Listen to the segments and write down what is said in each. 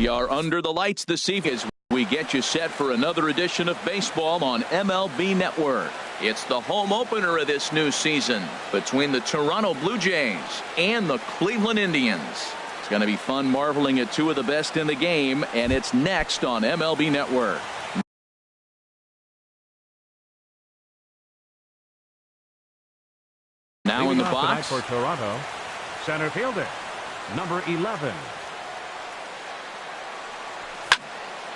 We are under the lights this evening as we get you set for another edition of baseball on MLB Network. It's the home opener of this new season between the Toronto Blue Jays and the Cleveland Indians. It's going to be fun marveling at two of the best in the game, and it's next on MLB Network. Now in the box for Toronto, center fielder, number 11.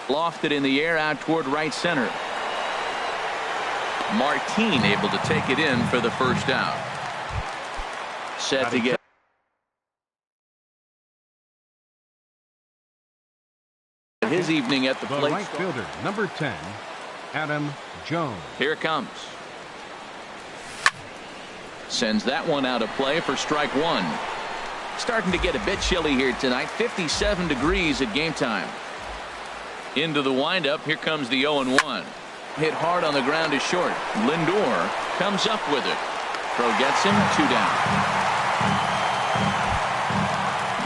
Lofted in the air out toward right center. Martin able to take it in for the first out. Set to get his evening at the plate. Right fielder, number 10, Adam Jones. Here it comes. Sends that one out of play for strike one. Starting to get a bit chilly here tonight. 57 degrees at game time. Into the windup. Here comes the 0-1. Hit hard on the ground is short. Lindor comes up with it. Throw gets him. 2 down.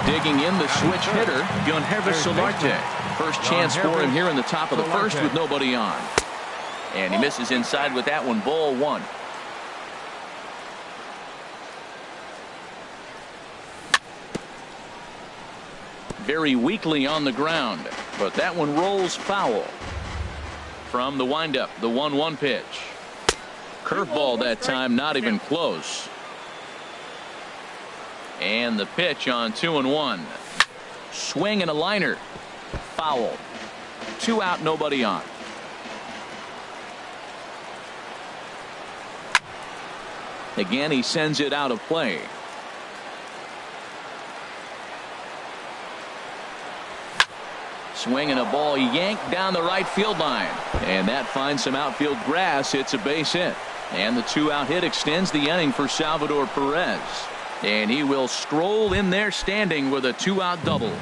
Digging in the switch hitter, Yangervis Solarte. First chance for him here in the top of the first with nobody on. And he misses inside with that one. Ball 1. Very weakly on the ground, but that one rolls foul. From the windup, the 1-1 pitch. Curveball that time, not even close. And the pitch on 2-1. Swing and a liner. Foul. 2 out, nobody on. Again, he sends it out of play. Swinging a ball yanked down the right field line. And that finds some outfield grass. It's a base hit. And the 2-out hit extends the inning for Salvador Perez. And he will stroll in there standing with a 2-out double.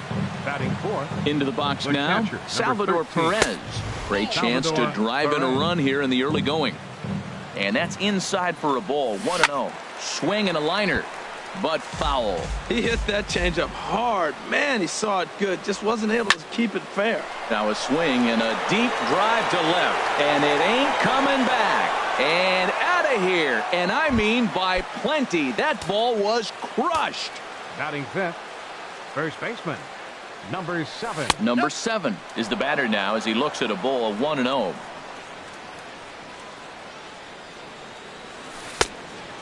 Batting fourth. Into the box now, catcher, Salvador Perez. Great chance to drive in a run here in the early going. And that's inside for a ball. 1-0. Swing and a liner. But foul. He hit that changeup hard. Man, he saw it good. Just wasn't able to keep it fair. Now a swing and a deep drive to left. And it ain't coming back. And out of here. And I mean by plenty. That ball was crushed. Batting fifth, first baseman, number 7. Number 7 is the batter now as he looks at a ball 1-0.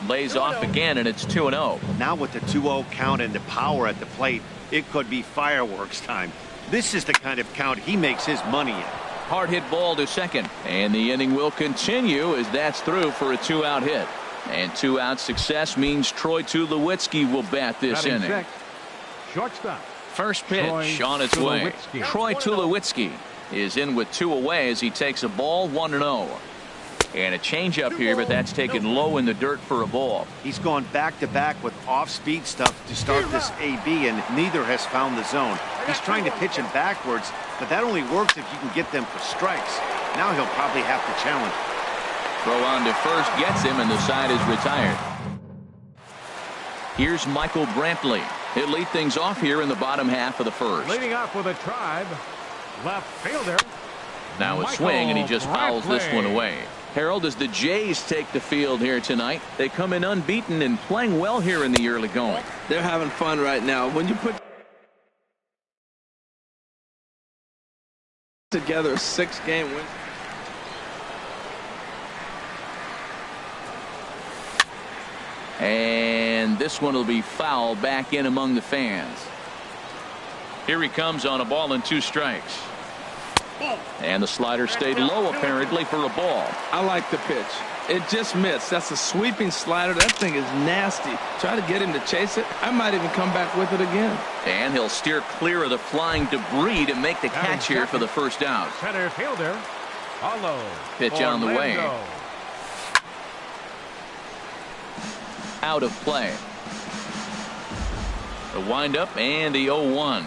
Lays off again, and it's 2-0. Now with the 2-0 count and the power at the plate, it could be fireworks time. This is the kind of count he makes his money in. Hard hit ball to second, and the inning will continue as that's through for a 2-out hit. And 2-out success means Troy Tulowitzki will bat this inning. Sixth, shortstop. First pitch on its way. Troy Tulowitzki is in with 2 away as he takes a ball 1-0. And a changeup here, but that's taken low in the dirt for a ball. He's gone back-to-back with off-speed stuff to start this AB, and neither has found the zone. He's trying to pitch him backwards, but that only works if you can get them for strikes. Now he'll probably have to challenge. Throw on to first gets him, and the side is retired. Here's Michael Brantley. He'll lead things off here in the bottom half of the first. Leading off with a tribe, left fielder. Now a swing, and he just fouls this one away. Harold, as the Jays take the field here tonight, they come in unbeaten and playing well here in the early going. They're having fun right now. When you put together a 6-game win. And this one will be fouled back in among the fans. Here he comes on a ball and 2 strikes. And the slider stayed low apparently for a ball. I like the pitch. It just missed. That's a sweeping slider. That thing is nasty. Try to get him to chase it. I might even come back with it again. And he'll steer clear of the flying debris to make the catch here for the first out. Center fielder, Paulo. Pitch on the way. Out of play. The windup and the 0-1.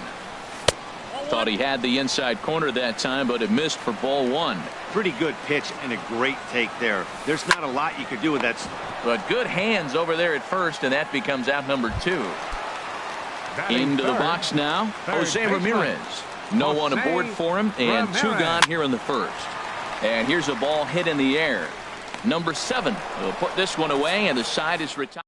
Thought he had the inside corner that time, but it missed for ball 1. Pretty good pitch and a great take there. There's not a lot you could do with that. But good hands over there at first, and that becomes out number 2. Into the box now, Jose Ramirez. No one aboard for him, and 2 gone here in the first. And here's a ball hit in the air. Number 7 will put this one away, and the side is retired.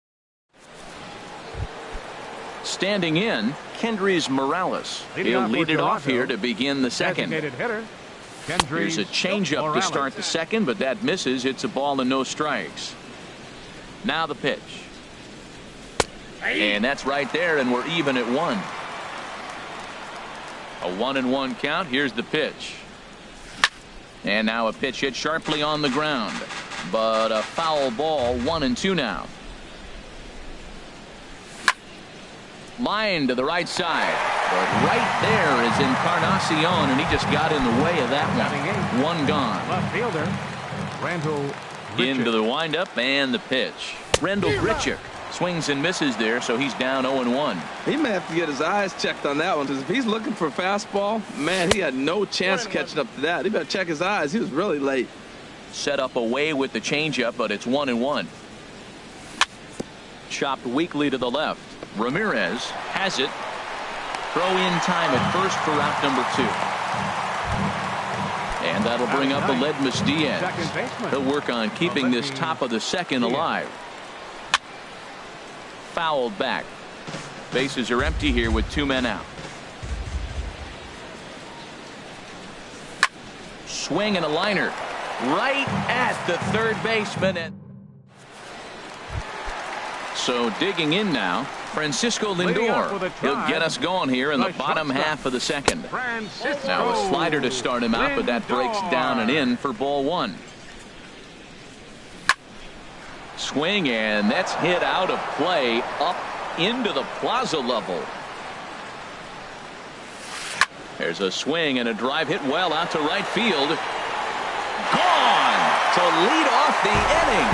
Standing in, Kendrys Morales. He'll lead it off here to begin the second. Here's a changeup to start the second, but that misses. It's a ball and no strikes. Now the pitch. And that's right there, and we're even at 1. A 1-1 count. Here's the pitch. And now a pitch hit sharply on the ground. But a foul ball, 1-2 now. Line to the right side. But right there is Encarnacion, and he just got in the way of that one. 1 gone. Left fielder, Randall Grichuk. Into the windup and the pitch. Randall Grichuk swings and misses there, so he's down 0-1. He may have to get his eyes checked on that one, because if he's looking for a fastball, man, he had no chance catching up to that. He better check his eyes. He was really late. Set up away with the changeup, but it's 1-1. Chopped weakly to the left. Ramirez has it. Throw in time at first for out number 2. And that'll bring up Aledmys Diaz. He'll work on keeping this top of the second alive. Fouled back. Bases are empty here with 2 men out. Swing and a liner right at the third baseman. So digging in now, Francisco Lindor. He'll get us going here in the bottom half of the second. Now a slider to start him out, but that breaks down and in for ball 1. Swing, and that's hit out of play up into the plaza level. There's a swing and a drive hit well out to right field. Gone to lead off the inning.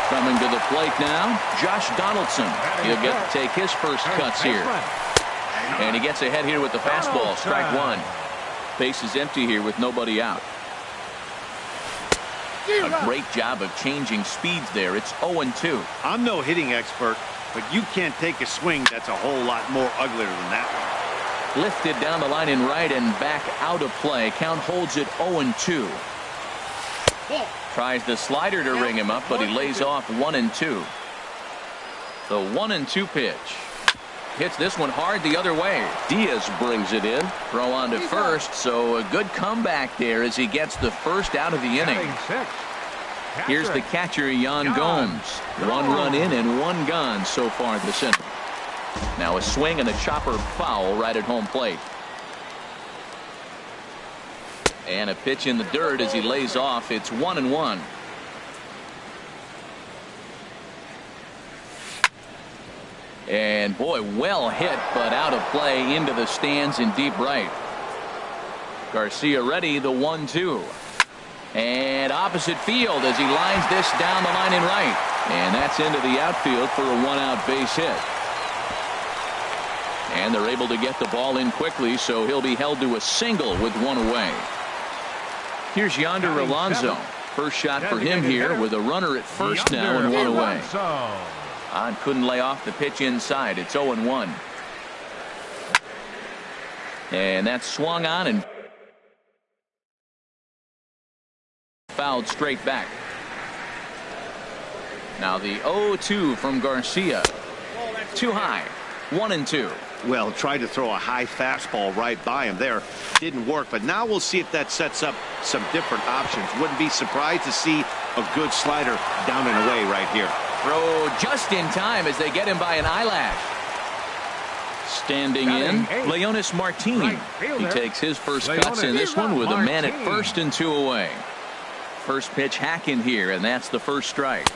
Coming to the plate now, Josh Donaldson. He'll get to take his first cuts here. And he gets ahead here with the fastball. Strike 1. Base is empty here with nobody out. A great job of changing speeds there. It's 0-2. I'm no hitting expert, but you can't take a swing that's a whole lot more uglier than that one. Lifted down the line in right and back out of play. Count holds it 0-2. Tries the slider to ring him up, but he lays off 1-2. The 1-2 pitch. Hits this one hard the other way. Diaz brings it in. Throw on to first, so a good comeback there as he gets the first out of the inning. Here's the catcher, Yan Gomes. 1 run in and 1 gone so far this inning. Now a swing and a chopper foul right at home plate. And a pitch in the dirt as he lays off. It's 1-1. And boy, well hit, but out of play into the stands in deep right. Garcia ready, the 1-2. And opposite field as he lines this down the line in right. And that's into the outfield for a 1-out base hit. And they're able to get the ball in quickly, so he'll be held to a single with 1 away. Here's Yonder Alonso. First shot for him here with a runner at first now and 1 away. On couldn't lay off the pitch inside. It's 0-1. And that's swung on and fouled straight back. Now the 0-2 from Garcia. Too high. 1-2. Well, tried to throw a high fastball right by him there. Didn't work, but now we'll see if that sets up some different options. Wouldn't be surprised to see a good slider down and away right here. Throw just in time as they get him by an eyelash. Standing in, Leonys Martin. He takes his first cuts in this one with a man at first and 2 away. First pitch hacking here, and that's the first strike.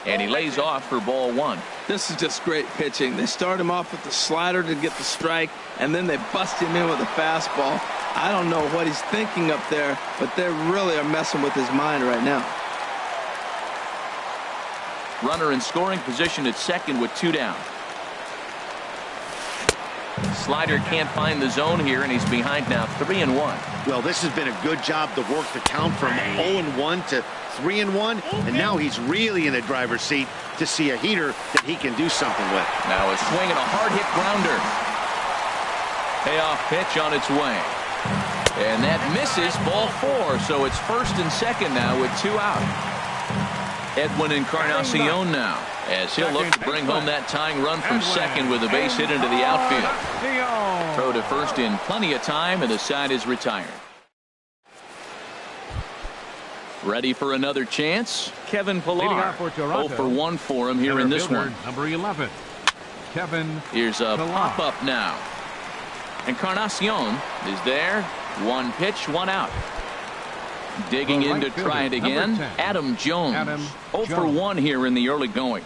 And he lays off for ball 1. This is just great pitching. They start him off with the slider to get the strike, and then they bust him in with a fastball. I don't know what he's thinking up there, but they really are messing with his mind right now. Runner in scoring position at second with 2 down. Slider can't find the zone here, and he's behind now 3-1. Well, this has been a good job to work the count from 0-1 to 3-1, and now he's really in the driver's seat to see a heater that he can do something with. Now a swing and a hard hit grounder. Payoff pitch on its way. And that misses, ball 4. So it's first and second now with 2 out. Edwin Encarnacion now, as he'll look to bring home that tying run from second with a base hit into the outfield. Throw to first in plenty of time, and the side is retired. Ready for another chance? Kevin Pillar. 0 for 1 for him here in this one. Number 11, Kevin. Here's a pop-up now. Encarnacion is there. 1 pitch, 1 out. Digging in to try it again. Adam Jones. 0 for 1 here in the early going.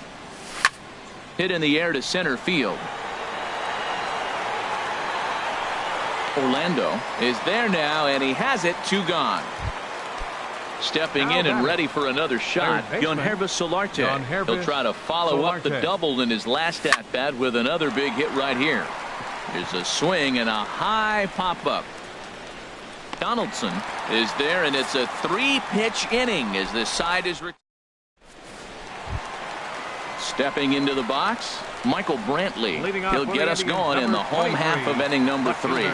Hit in the air to center field. Orlando is there now, and he has it. 2 gone. Stepping in and ready for another shot, Yangervis Solarte. He'll try to follow up the double in his last at-bat with another big hit right here. There's a swing and a high pop-up. Donaldson is there, and it's a 3-pitch inning as this side is stepping into the box. Michael Brantley. He'll get us going in the home half of inning number 3.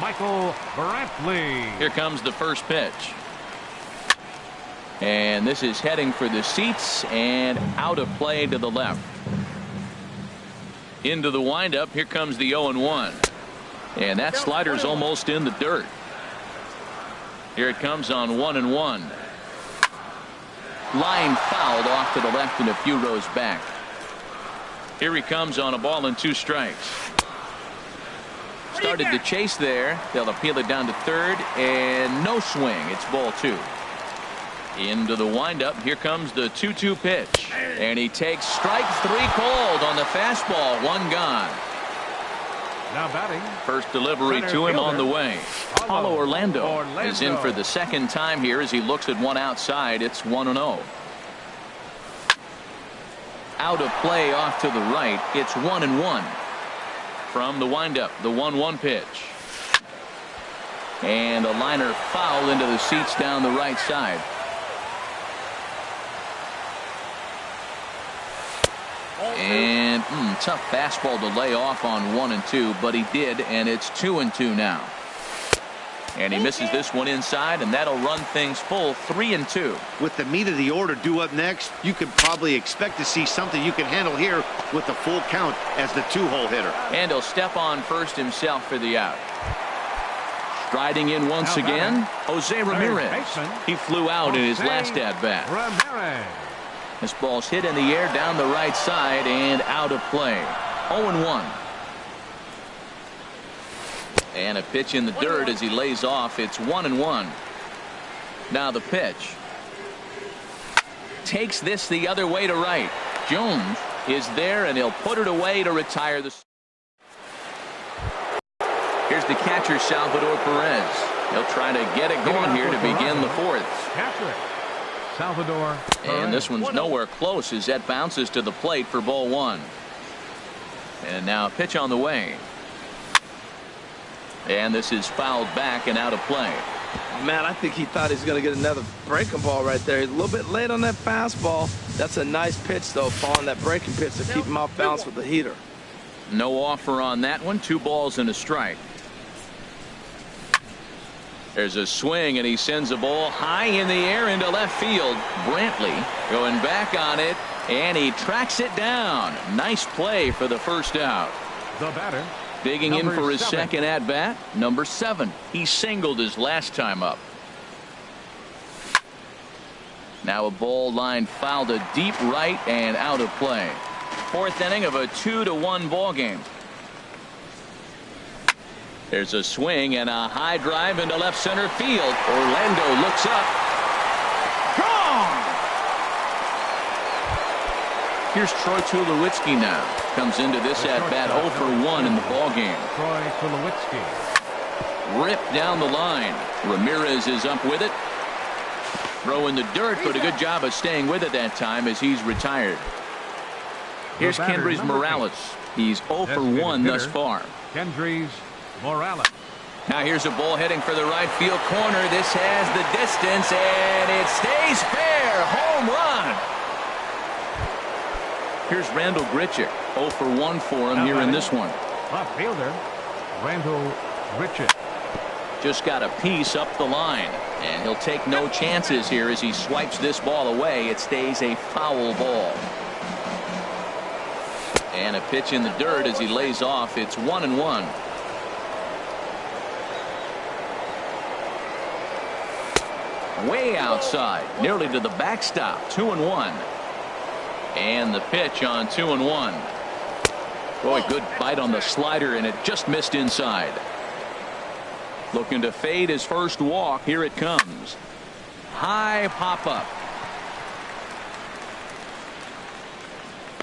Michael Brantley. Here comes the first pitch. And this is heading for the seats and out of play to the left. Into the windup. Here comes the 0-1. And that slider's almost in the dirt. Here it comes on 1-1. Line fouled off to the left and a few rows back. Here he comes on a ball and 2 strikes. Started the chase there. They'll appeal it down to third, and no swing. It's ball 2. Into the windup. Here comes the 2-2 pitch, and he takes strike 3 cold on the fastball. 1 gone. Now batting. First delivery to him on the way. Paulo Orlando is in for the second time here as he looks at one outside. It's 1-0. Out of play off to the right. It's 1-1. From the windup, the 1-1 pitch. And a liner foul into the seats down the right side. And tough fastball to lay off on 1 and 2, but he did, and it's 2 and 2 now. And he misses this one inside, and that'll run things full 3 and 2. With the meat of the order due up next, you could probably expect to see something you can handle here with the full count as the 2-hole hitter. And he'll step on first himself for the out. Striding in once again, Jose Ramirez. He flew out in his last at-bat. This ball's hit in the air down the right side and out of play. 0-1. And a pitch in the dirt as he lays off. It's 1-1. Now the pitch. Takes this the other way to right. Jones is there, and he'll put it away to retire the. Here's the catcher, Salvador Perez. He'll try to get it going here to begin the 4th. Catcher Salvador Perez. And this one's nowhere close as that bounces to the plate for ball 1. And now a pitch on the way. And this is fouled back and out of play. Man, I think he thought he was going to get another breaking ball right there. He's a little bit late on that fastball. That's a nice pitch, though, following that breaking pitch to keep him off balance with the heater. No offer on that one. 2 balls and a strike. There's a swing, and he sends a ball high in the air into left field. Brantley going back on it, and he tracks it down. Nice play for the first out. The batter. Digging in for his second at-bat, number 7. He singled his last time up. Now a ball line fouled to deep right and out of play. 4th inning of a 2-1 ball game. There's a swing and a high drive into left center field. Orlando looks up. Gone! Here's Troy Tulowitzki now. Comes into this at-bat 0 for 1 in the ballgame. Troy Tulowitzki. Ripped down the line. Ramirez is up with it. Throw in the dirt, but a good job of staying with it that time as he's retired. Here's Kendrys Morales. He's 0 for 1 thus far. Kendrys Morales. Now here's a ball heading for the right field corner. This has the distance, and it stays fair. Home run. Here's Randall Grichuk. 0 for 1 for him here in this one. Left fielder Randall Richard. Just got a piece up the line, and he'll take no chances here as he swipes this ball away. It stays a foul ball. And a pitch in the dirt as he lays off. It's 1-1. Way outside, nearly to the backstop. 2-1. And the pitch on 2-1. Boy, good bite on the slider, and it just missed inside. Looking to fade his first walk. Here it comes. High pop up.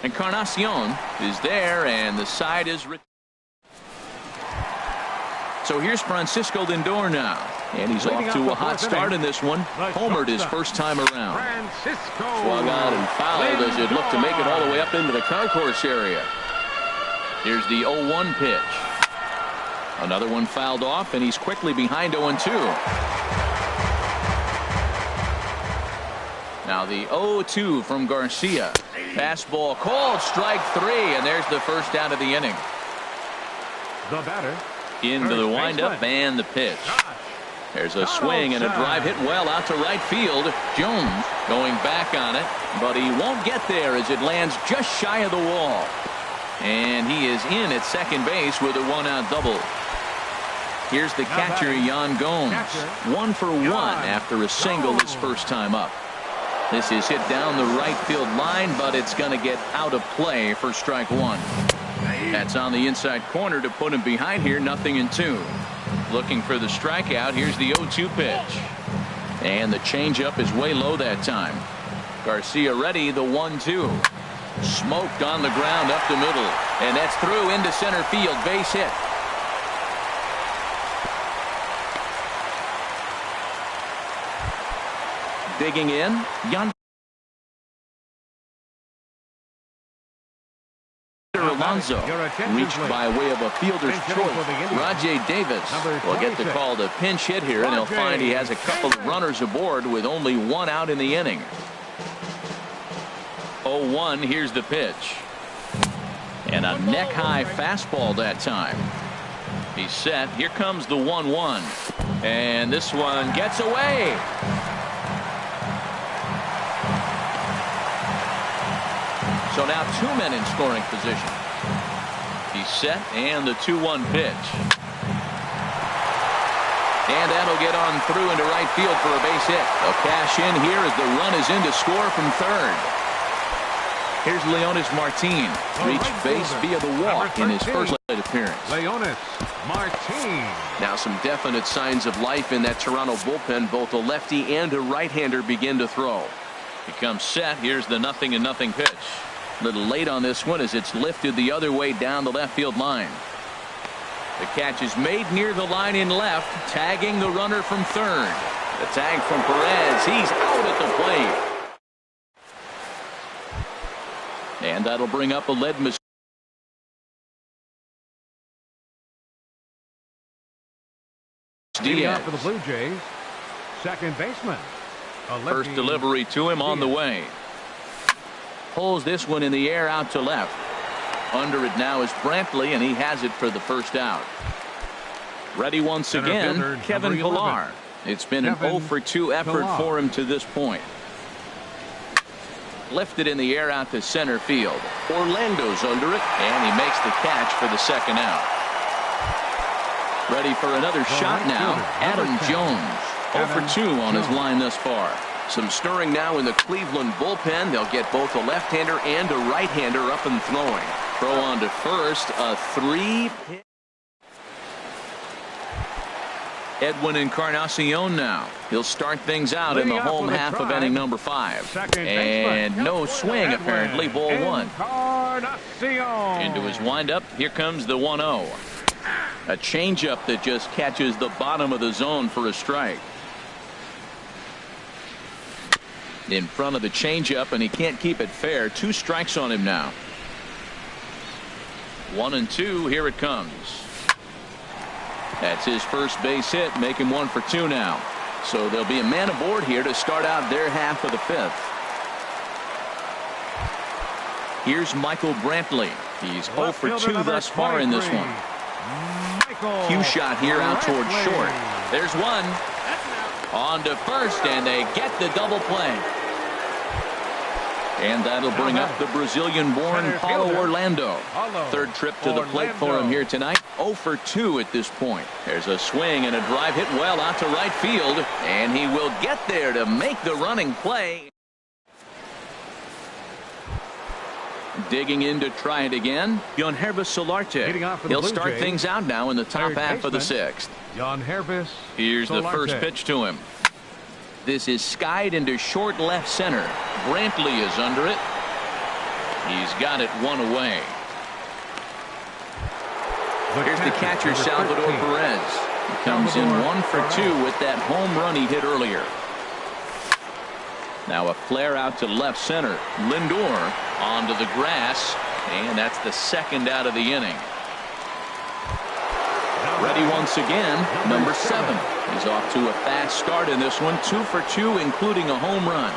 Encarnacion is there, and the side is. So here's Francisco Lindor now, and he's off to a hot start in this one. Homered his first time around. Swung on and fouled as it looked to make it all the way up into the concourse area. Here's the 0-1 pitch. Another one fouled off, and he's quickly behind 0-2. Now the 0-2 from Garcia. Fastball called, strike 3, and there's the first out of the inning. The batter. Into the windup and the pitch. There's a swing and a drive hit well out to right field. Jones going back on it, but he won't get there as it lands just shy of the wall. And he is in at second base with a one-out double. Here's the catcher, Yan Gomes. 1 for 1 after a single his first time up. This is hit down the right field line, but it's going to get out of play for strike 1. That's on the inside corner to put him behind here. 0-2. Looking for the strikeout. Here's the 0-2 pitch. And the changeup is way low that time. Garcia ready. The 1-2. Smoked on the ground up the middle. And that's through into center field. Base hit. Digging in. Yonder Alonso reached by way of a fielder's choice. Rajay Davis will get the call to pinch hit here, and he'll find he has a couple of runners aboard with only 1 out in the inning. 0-1. Here's the pitch. And a neck-high fastball that time. He's set. Here comes the 1-1. And this one gets away. So now 2 men in scoring position. He's set, and the 2-1 pitch. And that'll get on through into right field for a base hit. They'll cash in here as the run is in to score from third. Here's Leonys Martin. Reached base via the walk in his first plate appearance. Leonys Martin. Now some definite signs of life in that Toronto bullpen. Both a lefty and a right-hander begin to throw. He comes set. Here's the 0-0 pitch. A little late on this one as it's lifted the other way down the left field line. The catch is made near the line in left, tagging the runner from third. The tag from Perez. He's out at the plate. And that'll bring up Aledmys Diaz. For the Blue Jays, second baseman. First delivery to him on the way. Pulls this one in the air out to left. Under it now is Brantley, and he has it for the first out. Ready once again, Kevin Pillar. It's been an 0-for-2 effort for him to this point. Lifted in the air out to center field. Orlando's under it, and he makes the catch for the second out. Ready for another shot now, Adam Jones. 0-for-2 on his line thus far. Some stirring now in the Cleveland bullpen. They'll get both a left-hander and a right-hander up and throwing. Throw on to first. A 3-pitch. Edwin Encarnacion now. He'll start things out in the home half of inning number 5. And no swing apparently. Ball 1. Into his windup. Here comes the 1-0. A changeup that just catches the bottom of the zone for a strike. In front of the changeup, and he can't keep it fair. 2 strikes on him now. 1-2. Here it comes. That's his first base hit. Make him 1-for-2 now. So there'll be a man aboard here to start out their half of the 5th. Here's Michael Brantley. He's 0-for-2 thus far in this one. Cue shot here out toward short. There's one. On to first, and they get the double play. And that'll bring up the Brazilian-born Paulo Orlando. Third trip to the plate for him here tonight. 0 for 2 at this point. There's a swing and a drive hit well out to right field. And he will get there to make the running play. Digging in to try it again, Yangervis Solarte. He'll start things out now in the top half of the sixth. Here's the first pitch to him. This is skied into short left center. Brantley is under it. He's got it one away. Here's the catcher, Salvador Perez. He comes in 1 for 2 with that home run he hit earlier. Now a flare out to left center. Lindor onto the grass, and that's the second out of the inning. Ready once again, number 7. He's off to a fast start in this one. 2 for 2, including a home run.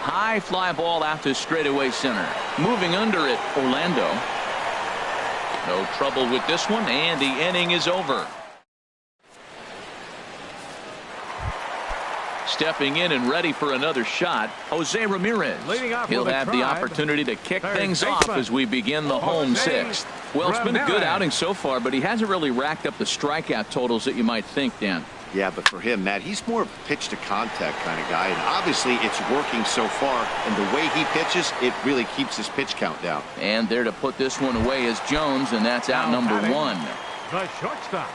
High fly ball out to straightaway center. Moving under it, Orlando. No trouble with this one, and the inning is over. Stepping in and ready for another shot, Jose Ramirez. He'll have the opportunity to kick things off as we begin the home sixth. Well, it's been a good outing so far, but he hasn't really racked up the strikeout totals that you might think, Dan. Yeah, but for him, Matt, he's more of a pitch to contact kind of guy, and obviously it's working so far, and the way he pitches, it really keeps his pitch count down. And there to put this one away is Jones, and that's out number 1. The shortstop.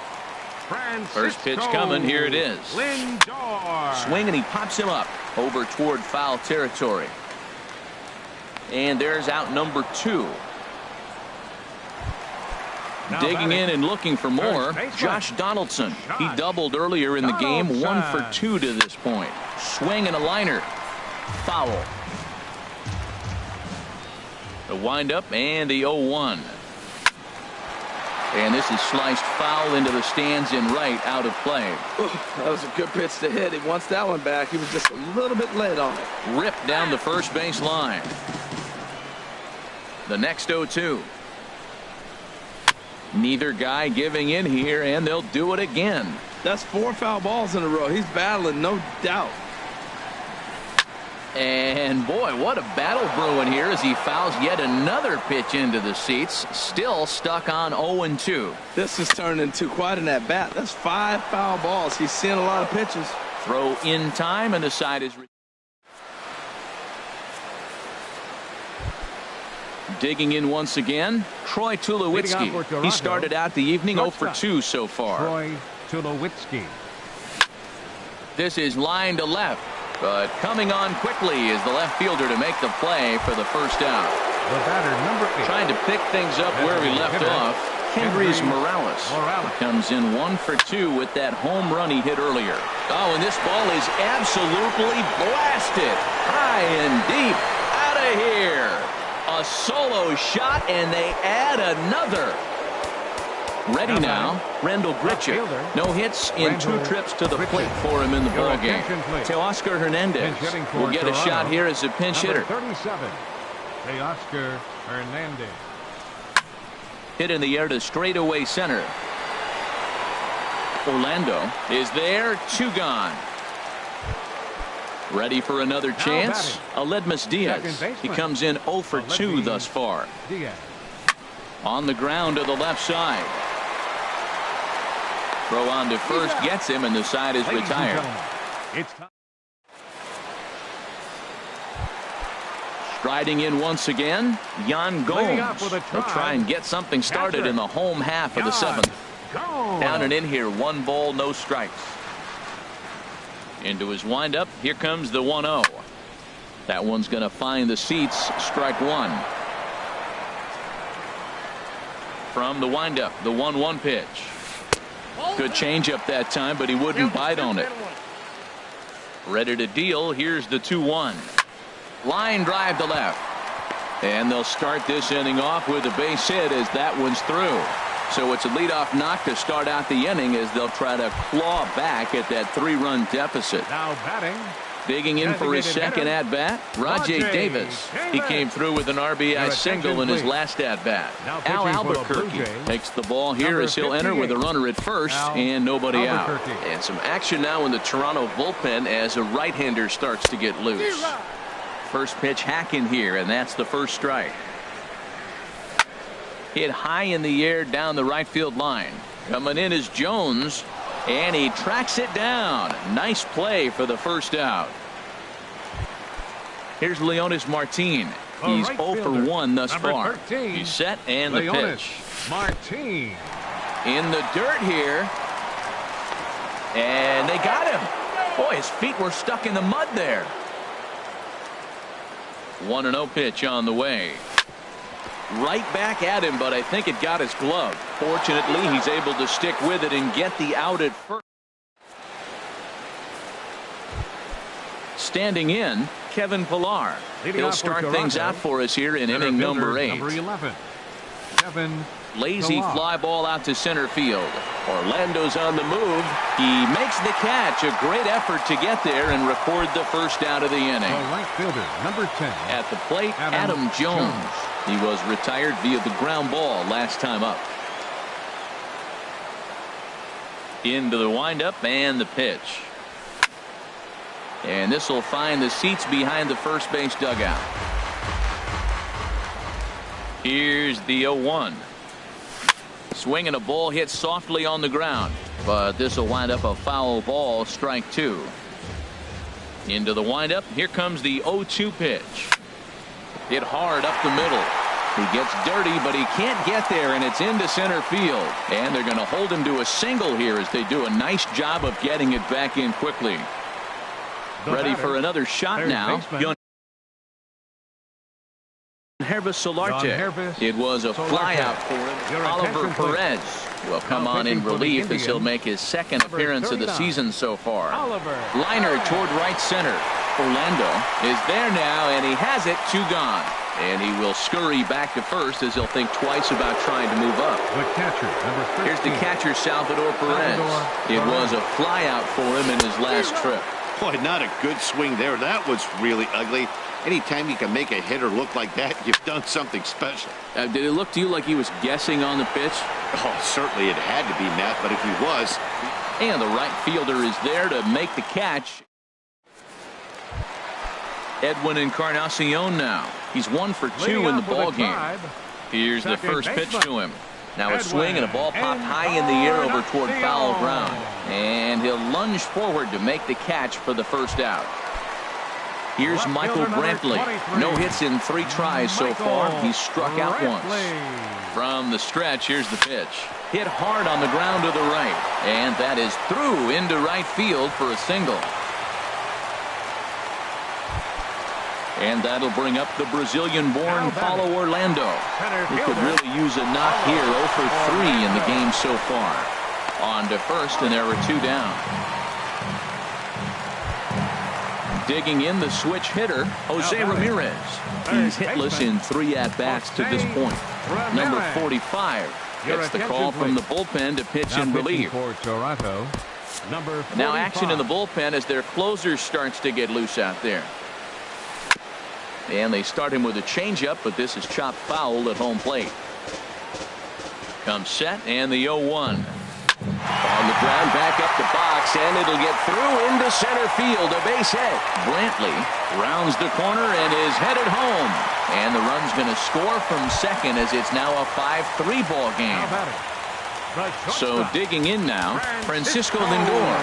First pitch coming. Here it is. Lindor. Swing, and he pops him up over toward foul territory. And there's out number 2. Digging in and looking for more, Josh Donaldson. He doubled earlier in the game. 1 for 2 to this point. Swing and a liner. Foul. The windup and the 0-1. And this is sliced foul into the stands in right, out of play. That was a good pitch to hit. He wants that one back. He was just a little bit late on it. Ripped down the first base line. The next 0-2. Neither guy giving in here, and they'll do it again. That's 4 foul balls in a row. He's battling, no doubt. And boy, what a battle brewing here as he fouls yet another pitch into the seats. Still stuck on 0-2. This has turned into quite an at-bat. That's 5 foul balls. He's seeing a lot of pitches. Throw in time, and the side is... Digging in once again, Troy Tulowitzki. He started out the evening 0 for 2 so far. Troy Tulowitzki. This is line to left, but coming on quickly is the left fielder to make the play for the first out. The batter, number 8. Trying to pick things up where he left off. Kendrys Morales comes in 1 for 2 with that home run he hit earlier. Oh, and this ball is absolutely blasted. High and deep. Out of here. A solo shot, and they add another. Ready now, Randall Grichuk. No hits in 2 trips to the plate for him in the ballgame. Teoscar Hernandez will get a shot here as a pinch hitter. 37, Teoscar Hernandez. Hit in the air to straightaway center. Orlando is there, 2 gone. Ready for another chance? Aledmus Diaz. He comes in 0 for 2 thus far. On the ground to the left side. Throw on to first gets him, and the side is retired. Striding in once again, Yan Gomes. He'll try and get something started in the home half of the 7th. Down and in here, 1 ball, no strikes. Into his windup, here comes the 1-0. That one's going to find the seats. Strike 1. From the windup, the 1-1 pitch. Good changeup that time, but he wouldn't bite on it. Ready to deal. Here's the 2-1. Line drive to left. And they'll start this inning off with a base hit as that one's through. So it's a leadoff knock to start out the inning as they'll try to claw back at that 3-run deficit. Now batting, Digging in for his second at-bat, Rajay Davis. He came through with an RBI single in his last at-bat. Al Albuquerque takes the ball here as he'll enter with a runner at first and nobody out. And some action now in the Toronto bullpen as a right-hander starts to get loose. First pitch hacking here, and that's the first strike. Hit high in the air down the right field line. Coming in is Jones, and he tracks it down. Nice play for the first out. Here's Leonys Martin. He's 0 for 1 thus far. He's set, and the pitch. Martin. In the dirt here. And they got him. Boy, his feet were stuck in the mud there. 1-0 pitch on the way. Right back at him, but I think it got his glove. Fortunately, he's able to stick with it and get the out at first. Standing in, Kevin Pillar. He'll start things out for us here in inning number 8. Number 11. Kevin Lazy Pillar. fly ball out to center field. Orlando's on the move. He makes the catch. A great effort to get there and record the first out of the inning. The right fielder, number 10. At the plate, Adam Jones. He was retired via the ground ball last time up. Into the windup and the pitch. And this will find the seats behind the first base dugout. Here's the 0-1. Swinging a ball hit softly on the ground, but this will wind up a foul ball, strike 2. Into the windup. Here comes the 0-2 pitch. Hit hard up the middle. He gets dirty, but he can't get there, and it's into center field. And they're going to hold him to a single here as they do a nice job of getting it back in quickly. Ready for another shot now. Hervis Solarte. It was a flyout for him. Oliver Perez will come on in relief as he'll make his second appearance of the season so far. Liner toward right center. Orlando is there now, and he has it. 2 gone. And he will scurry back to first as he'll think twice about trying to move up. The catcher, number 13. Here's the catcher, Salvador Perez. It was a flyout for him in his last trip. Boy, not a good swing there. That was really ugly. Anytime you can make a hitter look like that, you've done something special. Did it look to you like he was guessing on the pitch? Oh, certainly it had to be, Matt, but if he was... And the right fielder is there to make the catch. Edwin Encarnacion now. He's 1 for 2 in the ball game. Here's the first pitch to him. Now a swing and a ball popped high in the air over toward foul ground. And he'll lunge forward to make the catch for the first out. Here's Michael Brantley. No hits in 3 tries so far. He's struck out once. From the stretch, here's the pitch. Hit hard on the ground to the right. And that is through into right field for a single. And that'll bring up the Brazilian-born Paulo Orlando. He could really use a knock here. 0 for 3 in the game so far. On to first, and there are 2 down. Digging in the switch hitter, Jose Ramirez. He's hitless in 3 at-bats to this point. Number 45 gets the call from the bullpen to pitch in relief. Now action in the bullpen as their closer starts to get loose out there. And they start him with a changeup, but this is chopped foul at home plate. Comes set, and the 0-1. On the ground, back up the box, and it'll get through into center field. A base hit. Brantley rounds the corner and is headed home. And the run's going to score from second as it's now a 5-3 ball game. So digging in now, Francisco Lindor,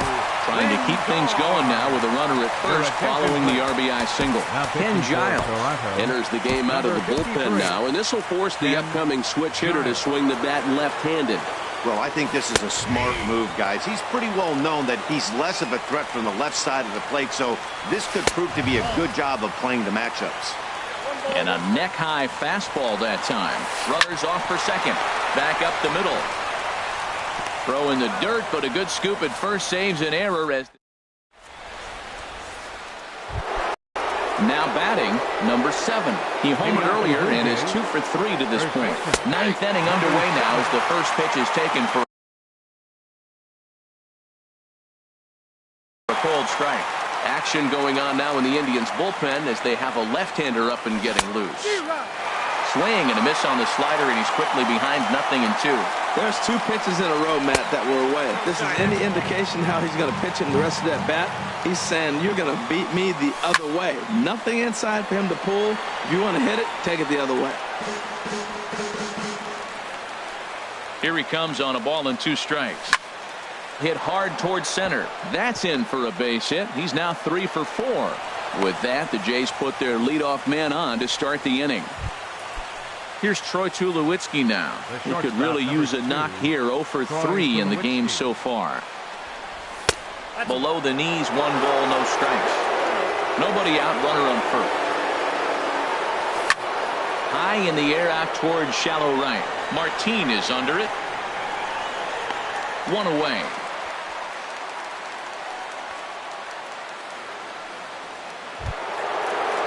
trying to keep things going now with a runner at first following the RBI single. Ken Giles enters the game out of the bullpen now, and this will force the upcoming switch hitter to swing the bat left-handed. Well, I think this is a smart move, guys. He's pretty well known that he's less of a threat from the left side of the plate, so this could prove to be a good job of playing the matchups. And a neck-high fastball that time. Runners off for second. Back up the middle. Throw in the dirt, but a good scoop at first saves an error as... Now batting, number 7. He homered earlier and is 2 for 3 to this point. 9th inning underway now as the first pitch is taken for a cold strike. action going on now in the Indians bullpen as they have a left-hander up and getting loose. Swing and a miss on the slider, and he's quickly behind 0-2. There's 2 pitches in a row, Matt, that were away. If this is any indication how he's going to pitch in the rest of that bat, he's saying you're going to beat me the other way. Nothing inside for him to pull. If you want to hit it, take it the other way. Here he comes on a ball and 2 strikes. Hit hard towards center. That's in for a base hit. He's now 3 for 4. With that, the Jays put their leadoff man on to start the inning. Here's Troy Tulowitzki now. He could really use a knock here. 0 for 3 in the game so far. Below the knees, 1 ball, no strikes. Nobody out, runner on first. High in the air out towards shallow right. Martin is under it. 1 away.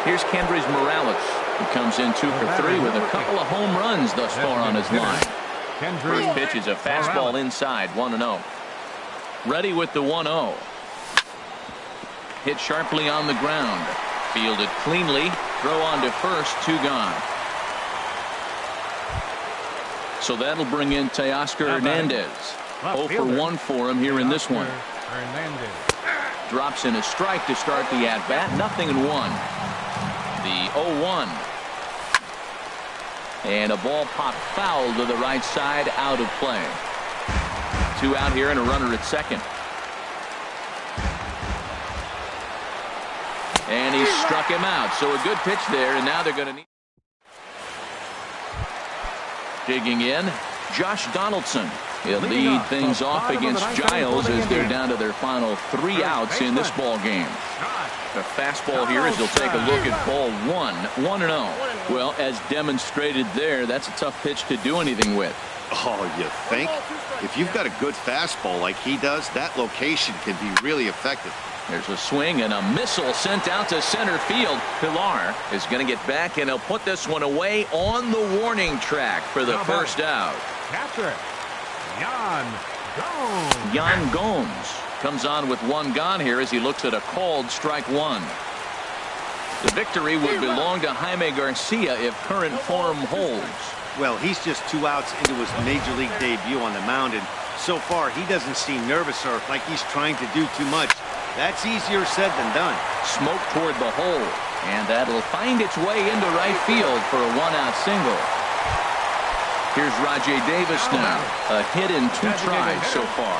Here's Kendrys Morales. He comes in 2 for 3 with a couple of home runs thus far on his line. First pitch is a fastball inside, 1-0. Ready with the 1-0. Hit sharply on the ground. Fielded cleanly. Throw on to first, 2 gone. So that'll bring in Teoscar Hernandez. 0 for 1 for him here in this one. Drops in a strike to start the at-bat. 0-1. The 0-1. And a ball popped foul to the right side, out of play. 2 out here and a runner at second. And he struck him out. So a good pitch there, and now they're going to need. Digging in, Josh Donaldson. He'll lead things off against Giles as they're down to their final 3 outs in this ball game. The fastball here as they'll take a look at ball 1, 1-0. Well, as demonstrated there, that's a tough pitch to do anything with. Oh, you think? If you've got a good fastball like he does, that location can be really effective. There's a swing and a missile sent out to center field. Pilar is going to get back, and he'll put this one away on the warning track for the first out. Catcher, Yan Gomes. Yan Gomes comes on with 1 gone here as he looks at a called strike 1. The victory would belong to Jaime Garcia if current form holds. Well, he's just 2 outs into his major league debut on the mound, and so far he doesn't seem nervous or like he's trying to do too much. That's easier said than done. Smoke toward the hole, and that'll find its way into right field for a 1-out single. Here's Rajai Davis now. A hit in 2 tries so far.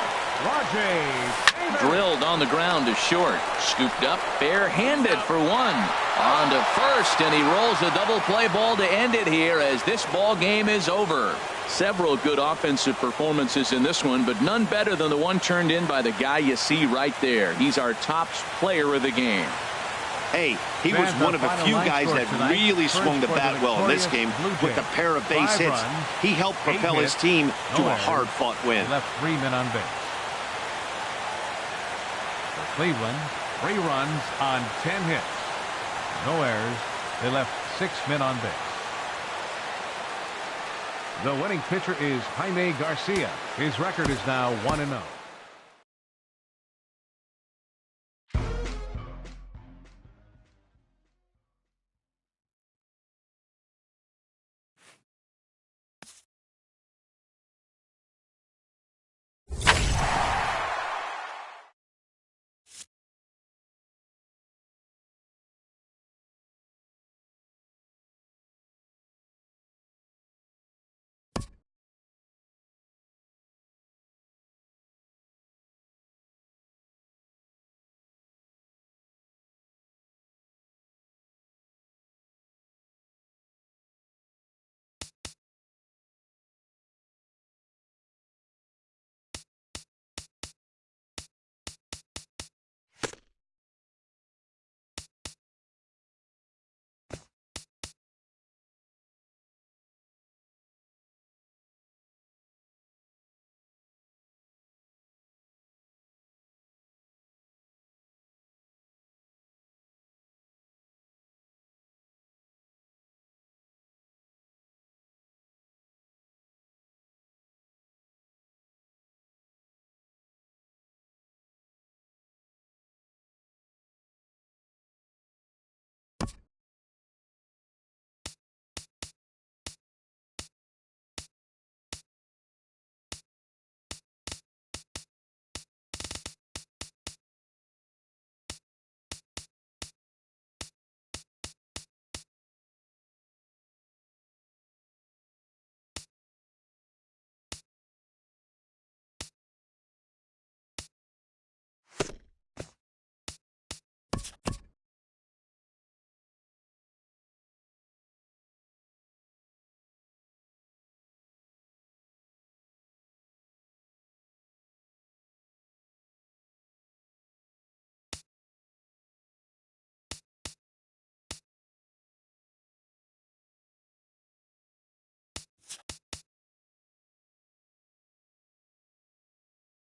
Drilled on the ground to short. Scooped up, barehanded for 1. On to first, and he rolls a double play ball to end it here as this ball game is over. Several good offensive performances in this one, but none better than the one turned in by the guy you see right there. He's our top player of the game. Hey, he was one of a few guys that really swung the bat well in this game with a pair of base hits. He helped propel his team to a hard-fought win. Left 3 men on base. For Cleveland, 3 runs on 10 hits. No errors. They left 6 men on base. The winning pitcher is Jaime Garcia. His record is now 1-0.